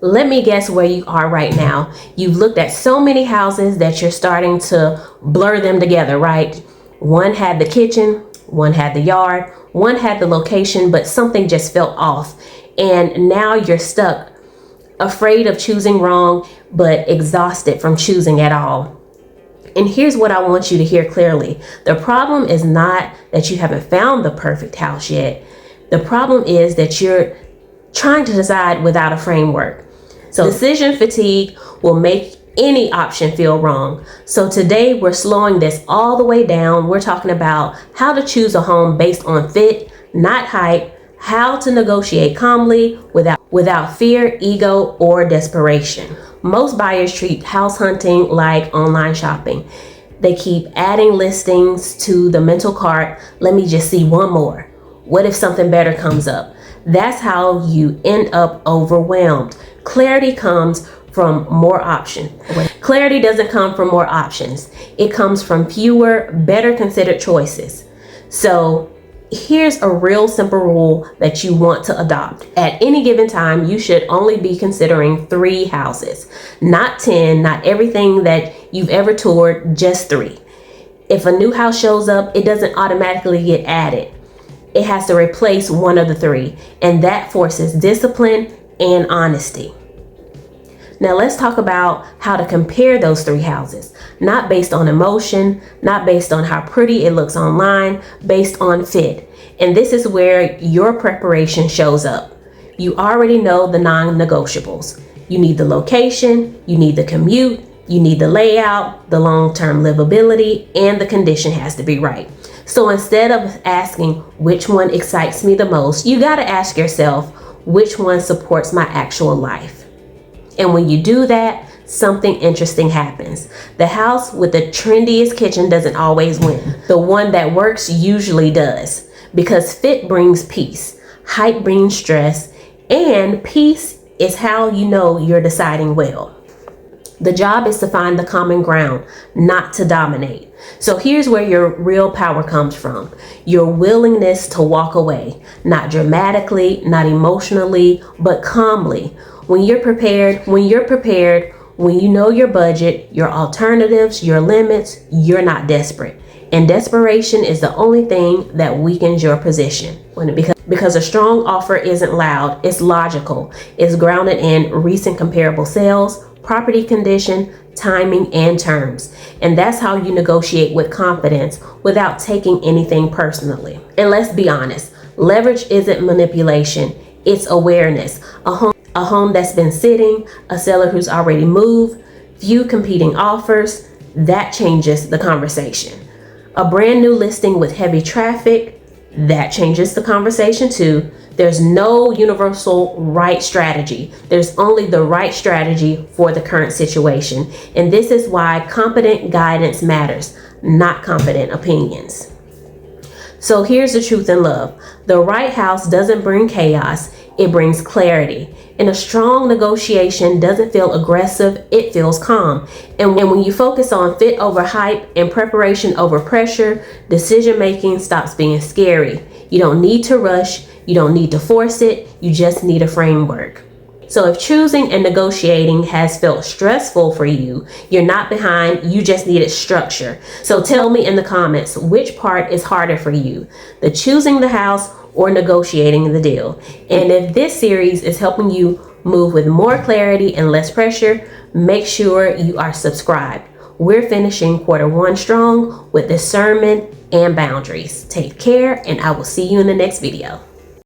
Let me guess where you are right now. You've looked at so many houses that you're starting to blur them together, right? One had the kitchen, one had the yard, one had the location, but something just felt off. And now you're stuck, afraid of choosing wrong, but exhausted from choosing at all. And here's what I want you to hear clearly. The problem is not that you haven't found the perfect house yet. The problem is that you're trying to decide without a framework. So decision fatigue will make any option feel wrong. So today we're slowing this all the way down. We're talking about how to choose a home based on fit, not hype, how to negotiate calmly without fear, ego, or desperation. Most buyers treat house hunting like online shopping. They keep adding listings to the mental cart. Let me just see one more. What if something better comes up? That's how you end up overwhelmed. Clarity comes from more options. Clarity doesn't come from more options. It comes from fewer, better considered choices. So here's a real simple rule that you want to adopt. At any given time, you should only be considering 3 houses, not 10, not everything that you've ever toured, just 3. If a new house shows up, it doesn't automatically get added. It has to replace one of the 3, and that forces discipline and honesty. Now let's talk about how to compare those 3 houses, not based on emotion, not based on how pretty it looks online, based on fit. And this is where your preparation shows up. You already know the non-negotiables. You need the location, you need the commute, you need the layout, the long-term livability, and the condition has to be right. So instead of asking which one excites me the most, you got to ask yourself which one supports my actual life. And when you do that, something interesting happens. The house with the trendiest kitchen doesn't always win. The one that works usually does, because fit brings peace, hype brings stress, and peace is how you know you're deciding well. The job is to find the common ground, not to dominate. So here's where your real power comes from. Your willingness to walk away, not dramatically, not emotionally, but calmly. When you're prepared, when you know your budget, your alternatives, your limits, you're not desperate. And desperation is the only thing that weakens your position. Because a strong offer isn't loud, it's logical. It's grounded in recent comparable sales, property condition, timing, and terms. And that's how you negotiate with confidence without taking anything personally. And let's be honest, leverage isn't manipulation, it's awareness. A home that's been sitting, a seller who's already moved, few competing offers, that changes the conversation. A brand new listing with heavy traffic, that changes the conversation too. There's no universal right strategy. There's only the right strategy for the current situation. And this is why competent guidance matters, not confident opinions. So here's the truth in love. The right house doesn't bring chaos, it brings clarity. And a strong negotiation doesn't feel aggressive, it feels calm. And when you focus on fit over hype and preparation over pressure, decision making stops being scary. You don't need to rush, you don't need to force it, you just need a framework. So if choosing and negotiating has felt stressful for you, you're not behind, you just needed structure. So tell me in the comments, which part is harder for you? The choosing the house or negotiating the deal? And if this series is helping you move with more clarity and less pressure, make sure you are subscribed. We're finishing Q1 strong with discernment and boundaries. Take care, and I will see you in the next video.